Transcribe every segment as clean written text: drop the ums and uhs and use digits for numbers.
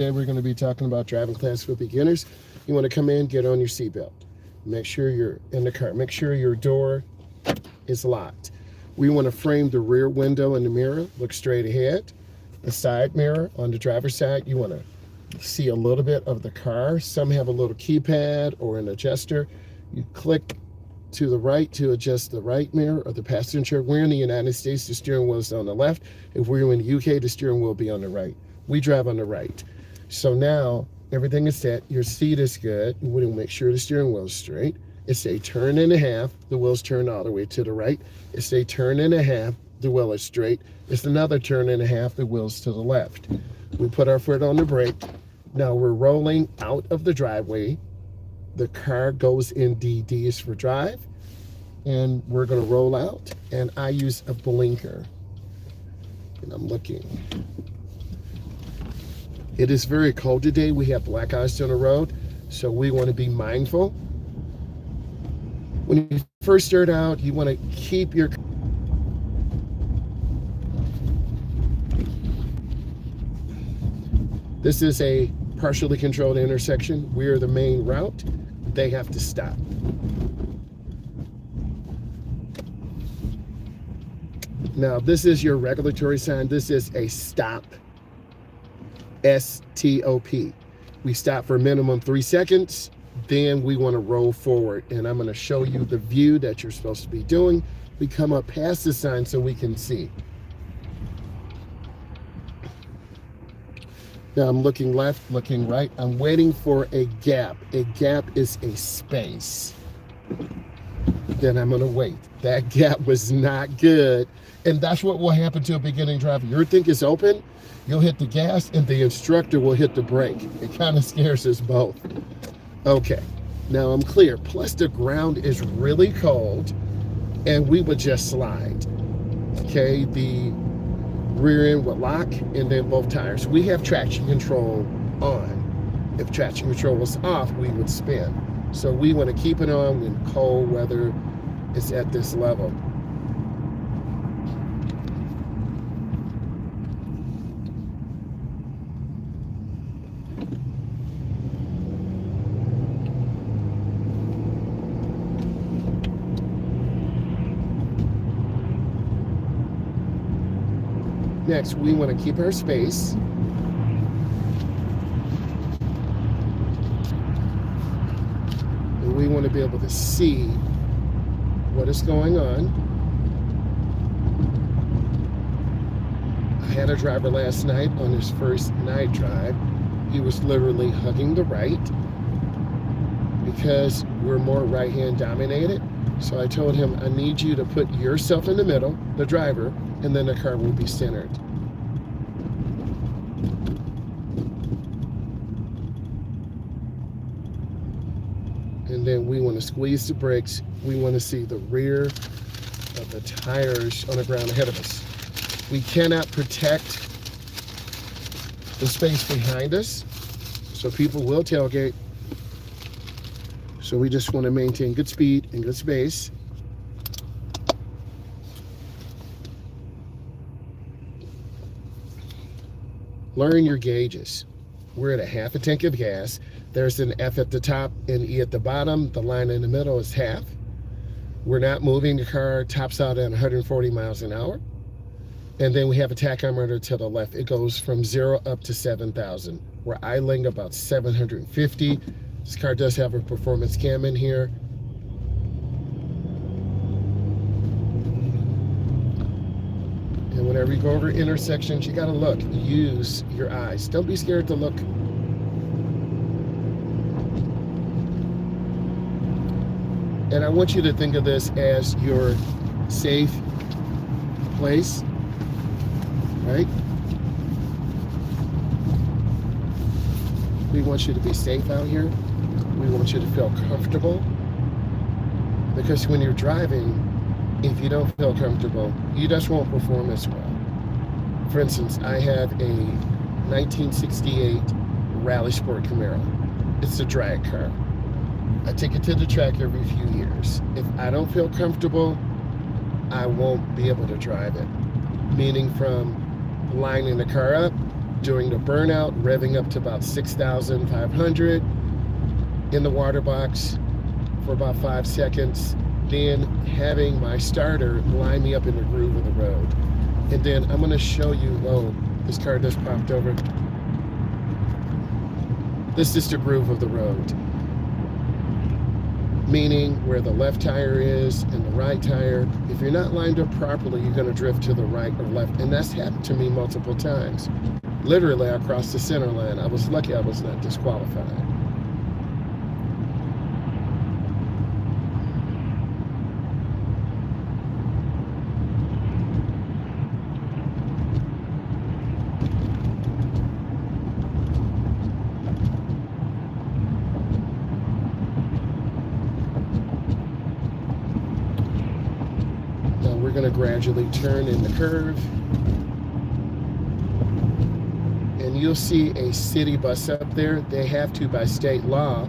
Today we're going to be talking about driving class for beginners. You want to come in, get on your seatbelt. Make sure you're in the car. Make sure your door is locked. We want to frame the rear window in the mirror. Look straight ahead. The side mirror on the driver's side, you want to see a little bit of the car. Some have a little keypad or an adjuster. You click to the right to adjust the right mirror or the passenger. We're in the United States, the steering wheel is on the left. If we're in the UK, the steering wheel will be on the right. We drive on the right. So now everything is set. Your seat is good. We'll make sure the steering wheel is straight. It's a turn and a half. The wheel's turned all the way to the right. It's a turn and a half. The wheel is straight. It's another turn and a half. The wheel's to the left. We put our foot on the brake. Now we're rolling out of the driveway. The car goes in DDs for drive. And we're going to roll out. And I use a blinker. And I'm looking. It is very cold today. We have black ice on the road, so we want to be mindful. When you first start out, you want to keep your... This is a partially controlled intersection. We're the main route. They have to stop. Now, this is your regulatory sign. This is a stop. S-T-O-P. We stop for a minimum 3 seconds, then we want to roll forward. And I'm going to show you the view that you're supposed to be doing. We come up past the sign so we can see. Now I'm looking left, looking right. I'm waiting for a gap. A gap is a space. Then I'm going to wait. That gap was not good. And that's what will happen to a beginning driver. Your thing is open. You'll hit the gas and the instructor will hit the brake. It kind of scares us both. Okay, now I'm clear. Plus the ground is really cold and we would just slide. Okay, the rear end would lock and then both tires. We have traction control on. If traction control was off, we would spin. So we want to keep it on when cold weather is at this level. Next, we want to keep our space. And we want to be able to see what is going on. I had a driver last night on his first night drive. He was literally hugging the right because we're more right-hand dominated. So I told him, I need you to put yourself in the middle, the driver, and then the car will be centered. And then we want to squeeze the brakes. We want to see the rear of the tires on the ground ahead of us. We cannot protect the space behind us, so people will tailgate. So we just want to maintain good speed and good space. Learn your gauges. We're at a half a tank of gas. There's an F at the top and E at the bottom. The line in the middle is half. We're not moving. The car tops out at 140 miles an hour. And then we have a tachometer to the left. It goes from 0 up to 7,000. We're idling about 750. This car does have a performance cam in here. And whenever you go over intersections, you gotta look. Use your eyes. Don't be scared to look. And I want you to think of this as your safe place, right? We want you to be safe out here. We want you to feel comfortable. Because when you're driving, if you don't feel comfortable, you just won't perform as well. For instance, I have a 1968 Rally Sport Camaro. It's a drag car. I take it to the track every few years. If I don't feel comfortable, I won't be able to drive it. Meaning from lining the car up doing the burnout, revving up to about 6,500 in the water box for about 5 seconds, then having my starter line me up in the groove of the road. And then I'm going to show you, oh, this car just popped over. This is the groove of the road, meaning where the left tire is and the right tire. If you're not lined up properly, you're going to drift to the right or left. And that's happened to me multiple times. Literally, I crossed the center line. I was lucky I was not disqualified. We're going to gradually turn in the curve, and you'll see a city bus up there. They have to, by state law,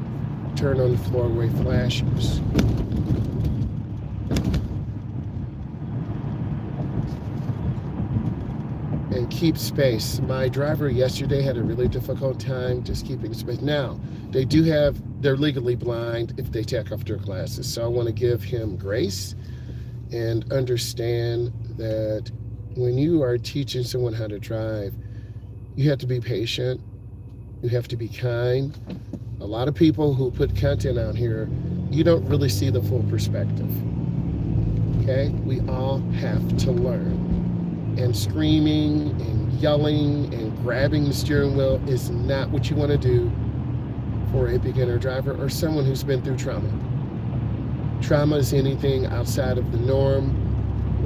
turn on the floorway flashers. And keep space. My driver yesterday had a really difficult time just keeping space. Now, they're legally blind if they take off their glasses, so I want to give him grace and understand that when you are teaching someone how to drive, you have to be patient, you have to be kind. A lot of people who put content out here, you don't really see the full perspective, okay? We all have to learn. And screaming and yelling and grabbing the steering wheel is not what you want to do for a beginner driver or someone who's been through trauma. Trauma is anything outside of the norm,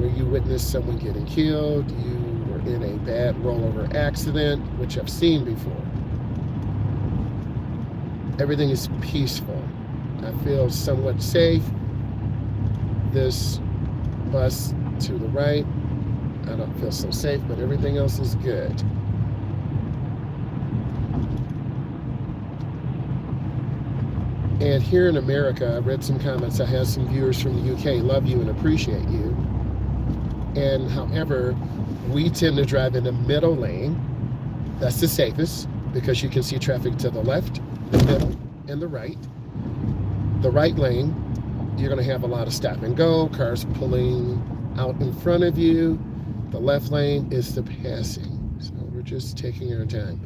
where you witness someone getting killed, you were in a bad rollover accident, which I've seen before. Everything is peaceful. I feel somewhat safe. This bus to the right, I don't feel so safe, but everything else is good. And here in America, I read some comments. I have some viewers from the UK, love you and appreciate you. And however, we tend to drive in the middle lane. That's the safest because you can see traffic to the left, the middle, and the right. The right lane, you're going to have a lot of stop and go, cars pulling out in front of you. The left lane is the passing. So we're just taking our time.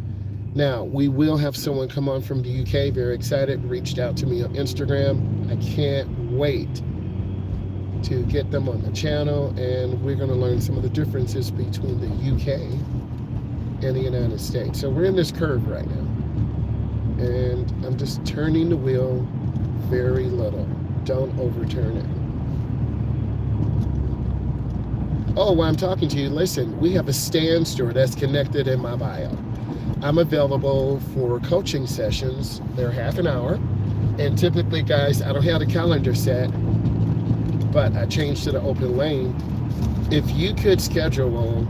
Now, we will have someone come on from the UK, very excited, reached out to me on Instagram. I can't wait to get them on the channel, and we're going to learn some of the differences between the UK and the United States. So we're in this curve right now, and I'm just turning the wheel very little. Don't overturn it. Oh, while I'm talking to you, listen, we have a stand store that's connected in my bio. I'm available for coaching sessions. They're half an hour. And typically, guys, I don't have the calendar set, but I changed to the open lane. If you could schedule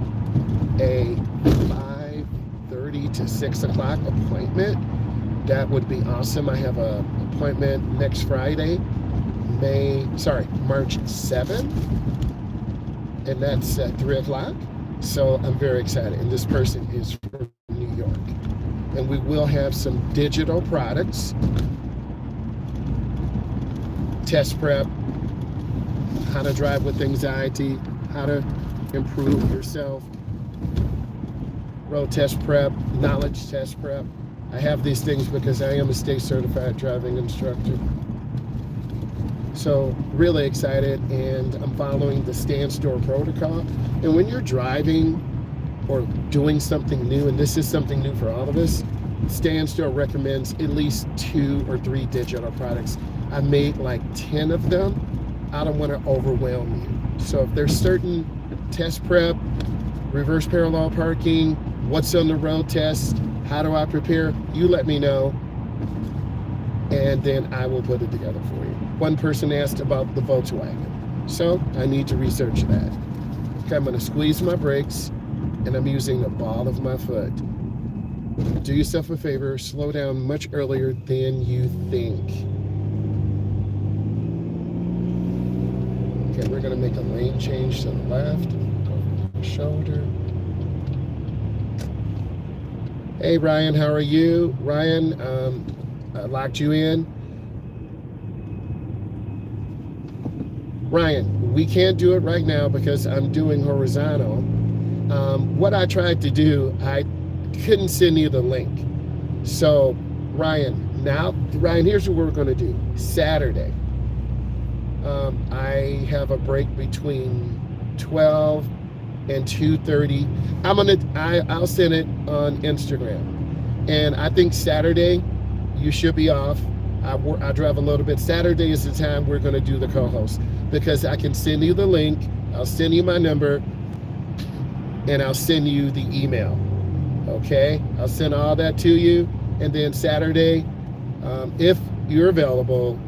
a 5:30 to 6 o'clock appointment, that would be awesome. I have an appointment next Friday, March 7th, and that's at 3 o'clock. So I'm very excited. And this person is from New York. And we will have some digital products, test prep, how to drive with anxiety, how to improve yourself, road test prep, knowledge test prep. I have these things because I am a state certified driving instructor. So really excited, and I'm following the stand store protocol. And when you're driving or doing something new, and this is something new for all of us, Stand Store recommends at least 2 or 3 digital products. I made like 10 of them. I don't want to overwhelm you. So if there's certain test prep, reverse parallel parking, what's on the road test, how do I prepare, you let me know, and then I will put it together for you. One person asked about the Volkswagen, so I need to research that. Okay, I'm going to squeeze my brakes, and I'm using the ball of my foot. Do yourself a favor, slow down much earlier than you think. Okay, we're going to make a lane change to the left, go over the shoulder. Hey, Ryan, how are you? Ryan, I locked you in. Ryan, we can't do it right now because I'm doing horizontal. What I tried to do, I couldn't send you the link. So, Ryan, here's what we're going to do. Saturday, I have a break between 12 and 2:30. I'll send it on Instagram. And I think Saturday you should be off. I drive a little bit. Saturday is the time we're going to do the co-host because I can send you the link. I'll send you my number and I'll send you the email. Okay, I'll send all that to you. And then Saturday, if you're available,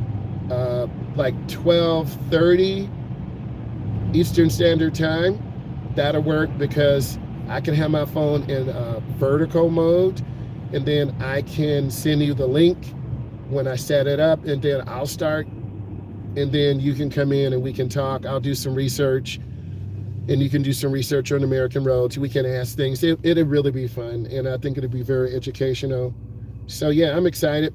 like 12:30 Eastern Standard Time, that'll work because I can have my phone in vertical mode, and then I can send you the link when I set it up, and then I'll start, and then you can come in and we can talk. I'll do some research, and you can do some research on American roads. We can ask things. It'll really be fun, and I think it'll be very educational. So yeah, I'm excited.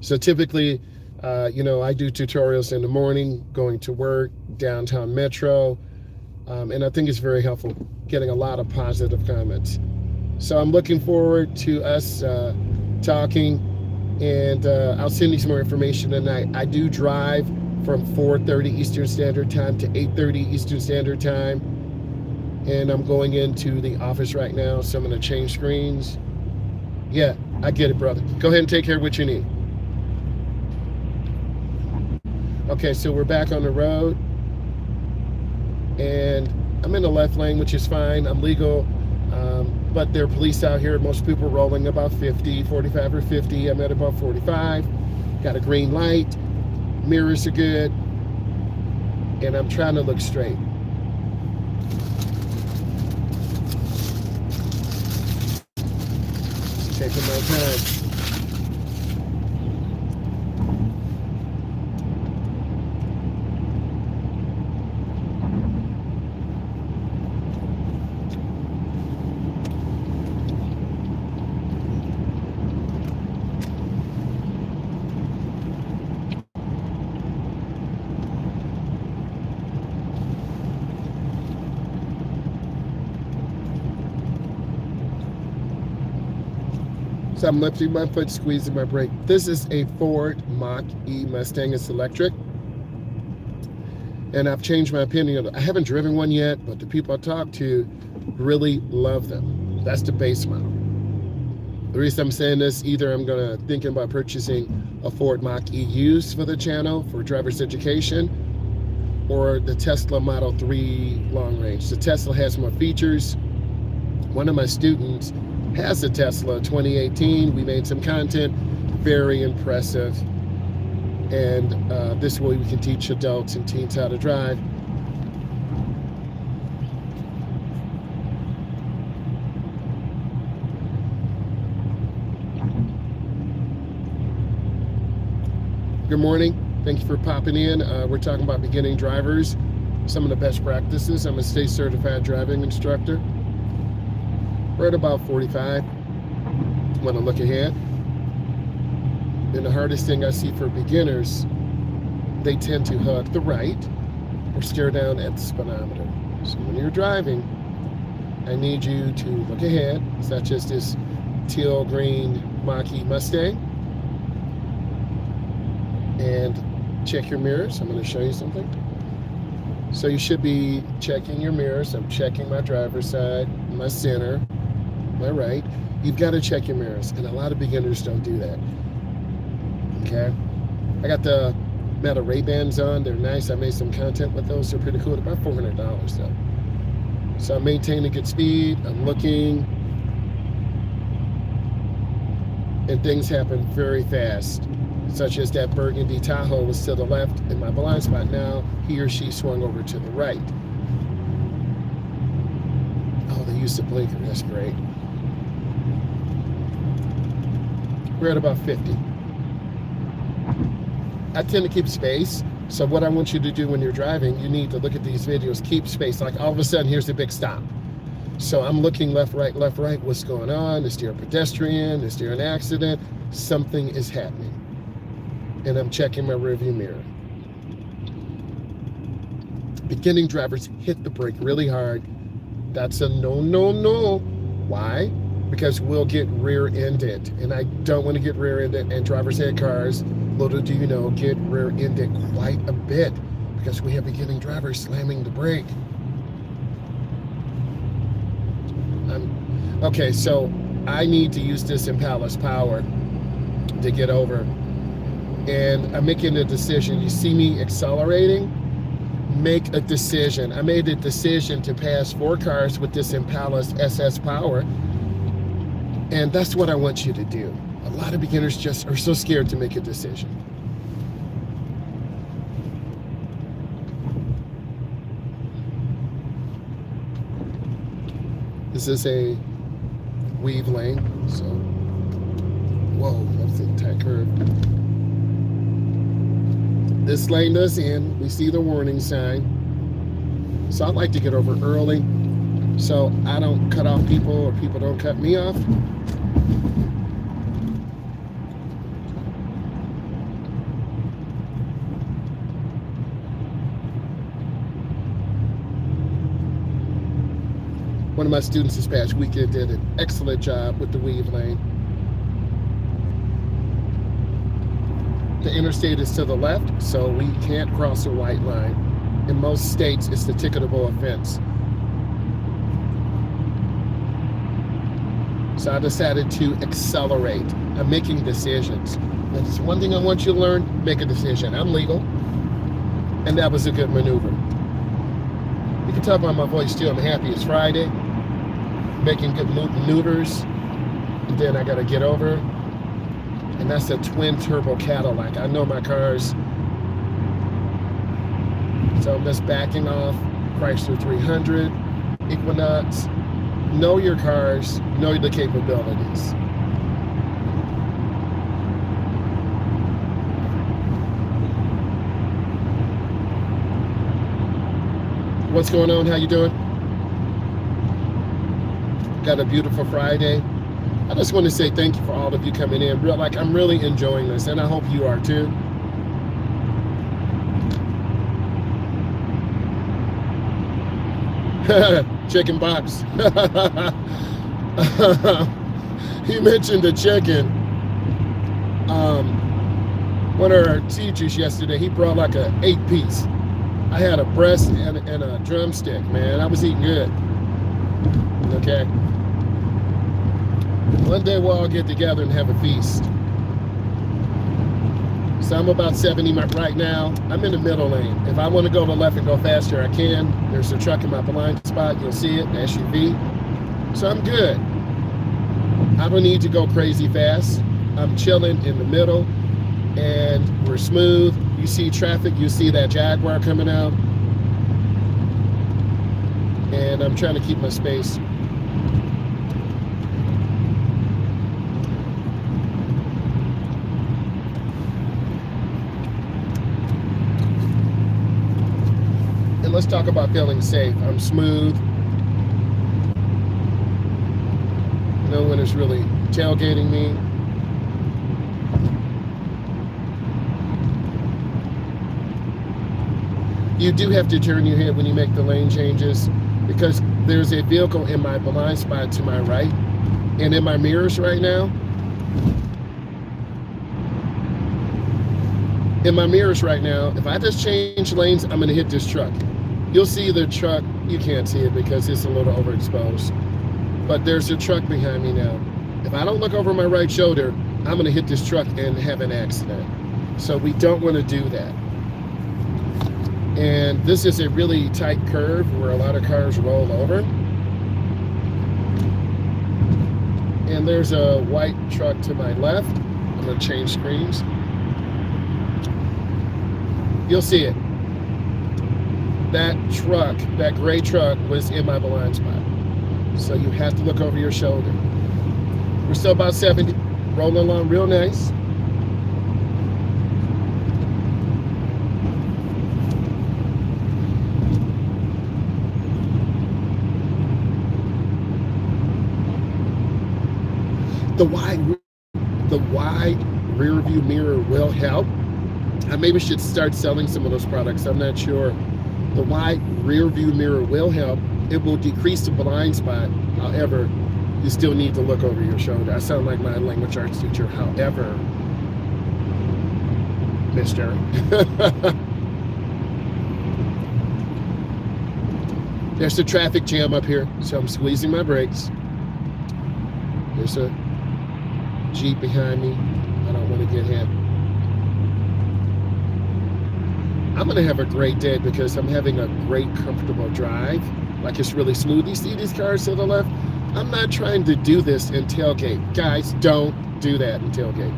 So typically, I do tutorials in the morning, going to work, downtown metro, and I think it's very helpful, getting a lot of positive comments. So I'm looking forward to us talking, and I'll send you some more information tonight. I do drive from 4:30 Eastern Standard Time to 8:30 Eastern Standard Time, and I'm going into the office right now, so I'm going to change screens. Yeah, I get it, brother. Go ahead and take care of what you need. Okay, so we're back on the road, and I'm in the left lane, which is fine. I'm legal, but there are police out here. Most people are rolling about 50, 45 or 50. I'm at about 45. Got a green light. Mirrors are good, and I'm trying to look straight. Just taking my time. So I'm lifting my foot, squeezing my brake. This is a Ford Mach-E Mustang. It's electric. And I've changed my opinion. I haven't driven one yet, but the people I talk to really love them. That's the base model. The reason I'm saying this, either I'm thinking about purchasing a Ford Mach-E used for the channel for driver's education, or the Tesla Model 3 long range. The Tesla has more features. One of my students has a Tesla 2018. We made some content, very impressive. And this way we can teach adults and teens how to drive. Good morning. Thank you for popping in. We're talking about beginning drivers, some of the best practices. I'm a state certified driving instructor. We're at about 45. Want to look ahead. And the hardest thing I see for beginners, they tend to hug the right or stare down at the speedometer. So when you're driving, I need you to look ahead, such as this teal green Mach-E Mustang, and check your mirrors. I'm going to show you something. So you should be checking your mirrors. I'm checking my driver's side, my center, my right. You've got to check your mirrors, and a lot of beginners don't do that. Okay, I got the Meta Ray-Bans on. They're nice. I made some content with those. They're pretty cool. They're about $400 though. So I'm maintaining good speed. I'm looking, and things happen very fast, such as that burgundy Tahoe was to the left in my blind spot. Now he or she swung over to the right. Oh, they used the blinker. That's great. We're at about 50. I tend to keep space. So what I want you to do when you're driving, you need to look at these videos, keep space. Like all of a sudden, here's a big stop. So I'm looking left, right, what's going on? Is there a pedestrian? Is there an accident? Something is happening. And I'm checking my rearview mirror. Beginning drivers hit the brake really hard. That's a no, no, no. Why? Because we'll get rear-ended. And I don't want to get rear-ended. And drivers had cars, little do you know, get rear-ended quite a bit because we have beginning drivers slamming the brake. Okay, so I need to use this Impala's power to get over. And I'm making a decision. You see me accelerating? Make a decision. I made a decision to pass 4 cars with this Impala's SS power. And that's what I want you to do. A lot of beginners just are so scared to make a decision. This is a weave lane, so whoa, that's a tight curve. This lane does end. We see the warning sign. So I like to get over early so I don't cut off people or people don't cut me off. One of my students this past weekend did an excellent job with the weave lane. The interstate is to the left, so we can't cross a white line. In most states, it's the ticketable offense. So I decided to accelerate. I'm making decisions. That's one thing I want you to learn, make a decision. I'm legal, and that was a good maneuver. You can tell by my voice too, I'm happy it's Friday, making good maneuvers, and then I gotta get over. And that's a twin turbo Cadillac. I know my cars. So I'm just backing off. Chrysler 300, Equinox. Know your cars, know the capabilities. What's going on? How you doing? Got a beautiful Friday. I just want to say thank you for all of you coming in. I'm really enjoying this, and I hope you are too. Chicken box. He mentioned the chicken. One of our teachers yesterday, he brought like a 8-piece. I had a breast and a drumstick, man. I was eating good. Okay. One day we'll all get together and have a feast. So I'm about 70 right now. I'm in the middle lane. If I want to go to the left and go faster, I can. There's a truck in my blind spot. You'll see it, an SUV. So I'm good. I don't need to go crazy fast. I'm chilling in the middle, and we're smooth. You see traffic. You see that Jaguar coming out. And I'm trying to keep my space. Let's talk about feeling safe. I'm smooth. No one is really tailgating me. You do have to turn your head when you make the lane changes because there's a vehicle in my blind spot to my right and in my mirrors right now. In my mirrors right now, if I just change lanes, I'm gonna hit this truck. You'll see the truck, you can't see it because it's a little overexposed, but there's a truck behind me now. If I don't look over my right shoulder, I'm gonna hit this truck and have an accident. So we don't wanna do that. And this is a really tight curve where a lot of cars roll over. And there's a white truck to my left. I'm gonna change screens. You'll see it. That truck, that gray truck, was in my blind spot. So you have to look over your shoulder. We're still about 70, rolling along real nice. The wide rear view mirror will help. I maybe should start selling some of those products. I'm not sure. The wide rear view mirror will help. It will decrease the blind spot. However, you still need to look over your shoulder. I sound like my language arts teacher. However, mister. There's a traffic jam up here, so I'm squeezing my brakes. There's a Jeep behind me. I don't want to get hit. I'm going to have a great day because I'm having a great, comfortable drive. Like, it's really smooth. You see these cars to the left? I'm not trying to do this in tailgate. Guys, don't do that in tailgate.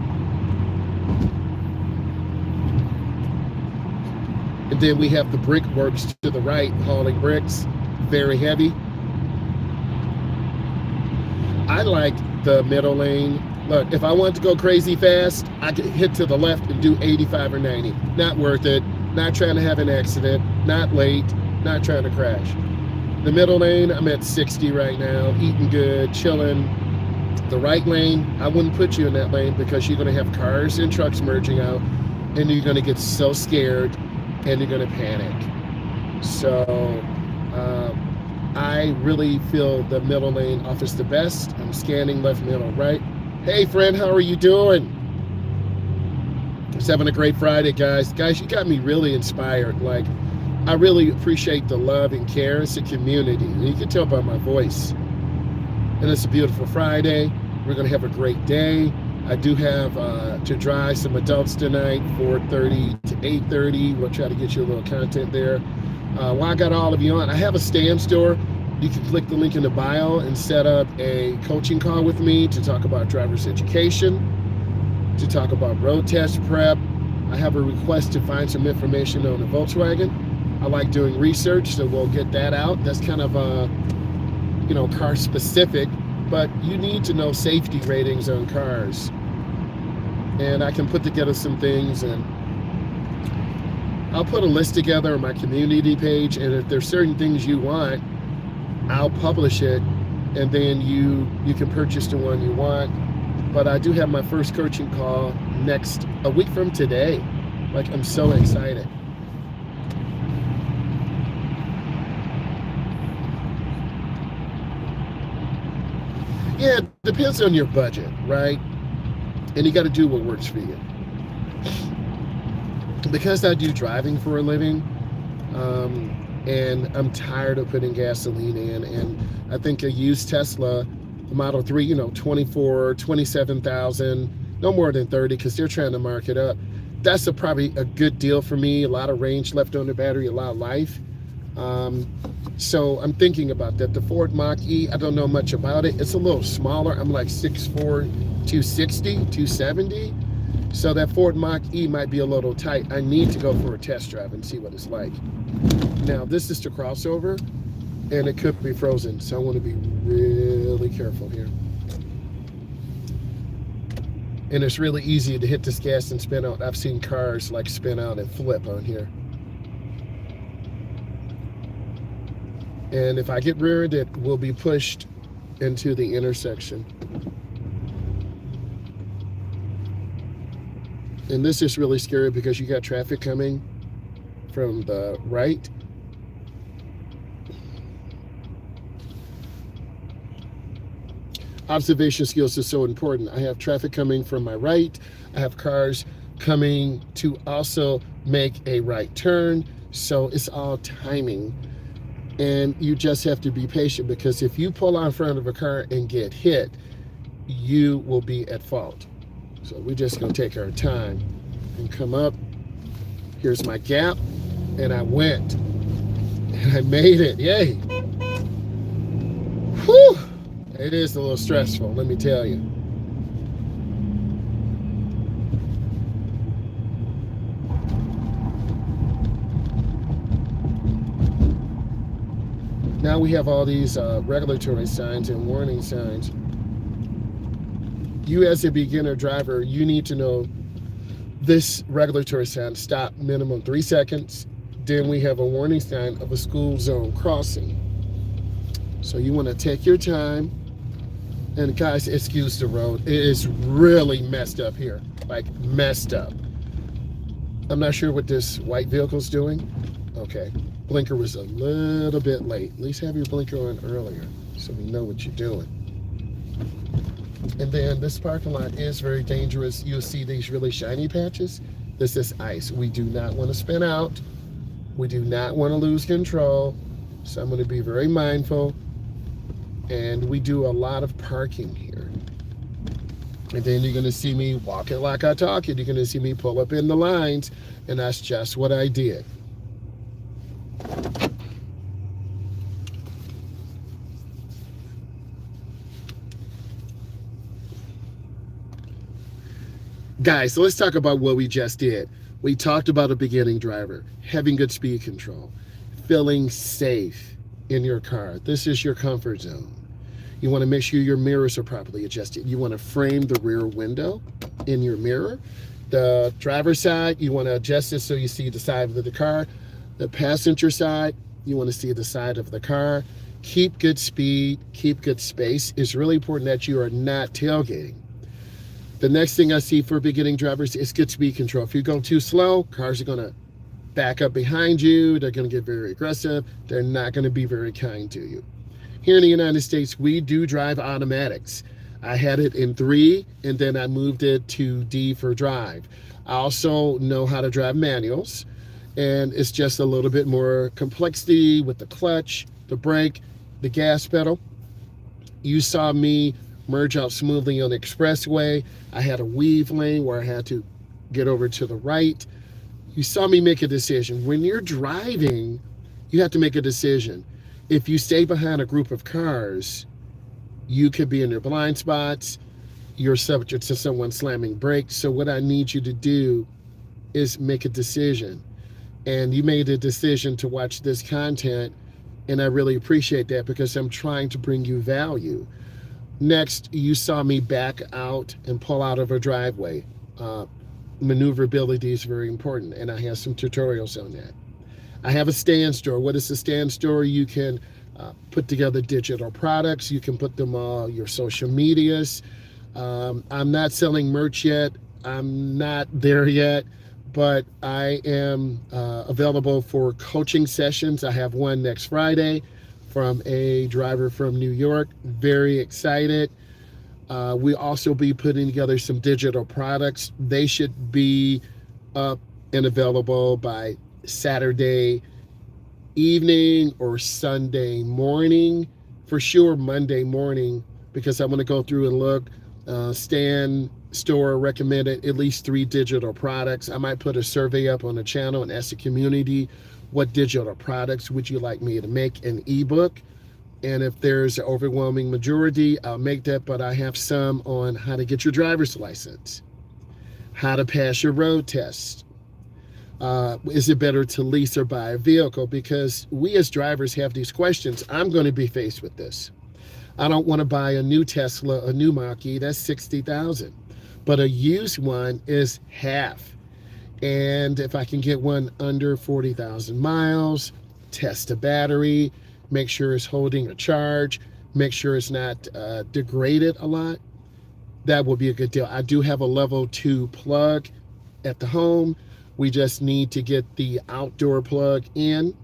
And then we have the brick works to the right, hauling bricks. Very heavy. I like the middle lane. Look, if I want to go crazy fast, I could hit to the left and do 85 or 90. Not worth it. Not trying to have an accident. Not late. Not trying to crash. The middle lane, I'm at 60 right now. Eating good, chilling. The right lane, I wouldn't put you in that lane because you're going to have cars and trucks merging out, and you're going to get so scared, and you're going to panic. So I really feel the middle lane offers the best. I'm scanning left, middle, right. Hey, friend, how are you doing? Just having a great Friday, guys. Guys, you got me really inspired. Like, I really appreciate the love and care. It's a community. You can tell by my voice. And it's a beautiful Friday. We're going to have a great day. I do have to drive some adults tonight, 4:30 to 8:30. We'll try to get you a little content there. While I got all of you on, I have a stand store. You can click the link in the bio and set up a coaching call with me to talk about driver's education, to talk about road test prep. I have a request to find some information on the Volkswagen. I like doing research, so we'll get that out. That's kind of car specific, but you need to know safety ratings on cars. And I can put together some things, and I'll put a list together on my community page, and if there's certain things you want, I'll publish it, and then you can purchase the one you want. But I do have my first coaching call a week from today. Like, I'm so excited. Yeah, it depends on your budget, right? And you got to do what works for you. Because I do driving for a living, and I'm tired of putting gasoline in, and I think a used Tesla Model 3, 24, 27,000, no more than 30, because they're trying to mark it up. That's probably a good deal for me. A lot of range left on the battery, a lot of life. So I'm thinking about that. The Ford Mach-E, I don't know much about it. It's a little smaller. I'm like 6'4", 260, 270. So that Ford Mach-E might be a little tight. I need to go for a test drive and see what it's like. Now, this is the crossover, and it could be frozen, so I want to be really careful here. And it's really easy to hit this gas and spin out. I've seen cars like spin out and flip on here. And if I get reared, it will be pushed into the intersection. And this is really scary because you got traffic coming from the right. Observation skills is so important. I have traffic coming from my right. I have cars coming to also make a right turn. So it's all timing. And you just have to be patient, because if you pull out in front of a car and get hit, you will be at fault. So we're just gonna take our time and come up. Here's my gap, and I went, and I made it, yay. Whew, it is a little stressful, let me tell you. Now we have all these regulatory signs and warning signs. You as a beginner driver, you need to know this regulatory sign, stop, minimum 3 seconds. Then we have a warning sign of a school zone crossing. So you want to take your time And guys, excuse the road. It is really messed up here. Like messed up. I'm not sure what this white vehicle's doing. Okay. Blinker was a little bit late. At least have your blinker on earlier so we know what you're doing. And then this parking lot is very dangerous. You'll see these really shiny patches. This is ice. We do not want to spin out. We do not want to lose control. So I'm going to be very mindful. And we do a lot of parking here. And then you're going to see me walking like I talk it. You're going to see me pull up in the lines. And that's just what I did. Guys, so let's talk about what we just did. We talked about a beginning driver, having good speed control, feeling safe in your car. This is your comfort zone. You want to make sure your mirrors are properly adjusted. You want to frame the rear window in your mirror. The driver's side, you want to adjust it so you see the side of the car. The passenger side, you want to see the side of the car. Keep good speed, keep good space. It's really important that you are not tailgating. The next thing I see for beginning drivers is good speed control. If you go too slow, cars are going to back up behind you. They're going to get very aggressive. They're not going to be very kind to you. Here in the United States, we do drive automatics. I had it in 3, and then I moved it to D for drive. I also know how to drive manuals, and it's just a little bit more complexity with the clutch, the brake, the gas pedal. You saw me merge out smoothly on the expressway. I had a weave lane where I had to get over to the right. You saw me make a decision. When you're driving, you have to make a decision. If you stay behind a group of cars, you could be in their blind spots. You're subject to someone slamming brakes. So what I need you to do is make a decision. And you made a decision to watch this content, and I really appreciate that because I'm trying to bring you value. Next, you saw me back out and pull out of a driveway. Maneuverability is very important, and I have some tutorials on that. I have a stand store. What is a stand store? You can put together digital products. You can put them on your social medias. I'm not selling merch yet. I'm not there yet, but I am available for coaching sessions. I have one next Friday from a driver from New York. Very excited. We'll also be putting together some digital products. They should be up and available by Saturday evening or Sunday morning. For sure Monday morning, because I'm going to go through and look. Stan Store recommended at least 3 digital products. I might put a survey up on the channel and ask the community, what digital products would you like me to make an ebook? And if there's an overwhelming majority, I'll make that, but I have some on how to get your driver's license, how to pass your road test. Is it better to lease or buy a vehicle? Because we as drivers have these questions. I'm going to be faced with this. I don't want to buy a new Tesla, a new Mach-E, that's $60,000. But a used one is half. And if I can get one under 40,000 miles, test the battery, make sure it's holding a charge, make sure it's not degraded a lot, that will be a good deal. I do have a level 2 plug at the home. We just need to get the outdoor plug in,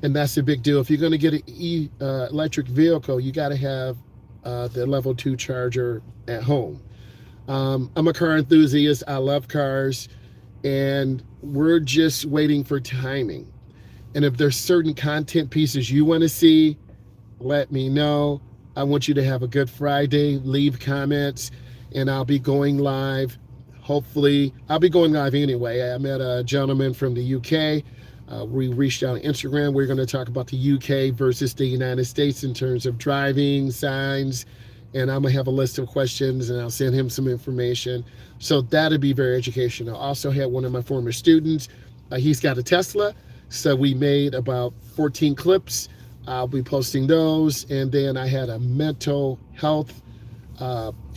and that's a big deal. If you're going to get an electric vehicle, you got to have the level 2 charger at home. I'm a car enthusiast. I love cars, and we're just waiting for timing. And if there's certain content pieces you want to see, let me know. I want you to have a good Friday. Leave comments, and I'll be going live. Hopefully, I'll be going live anyway. I met a gentleman from the UK. We reached out on Instagram. We're going to talk about the UK versus the United States in terms of driving, signs, and I'm going to have a list of questions, and I'll send him some information. So that'll be very educational. I also had one of my former students. He's got a Tesla, so we made about 14 clips. I'll be posting those. And then I had a mental health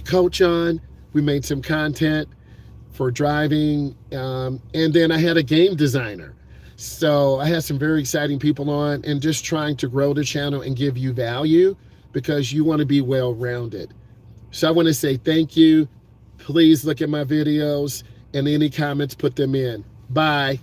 coach on. We made some content for driving, and then I had a game designer. So I had some very exciting people on, and just trying to grow the channel and give you value, because you want to be well-rounded. So I want to say thank you. Please look at my videos, and any comments, put them in. Bye.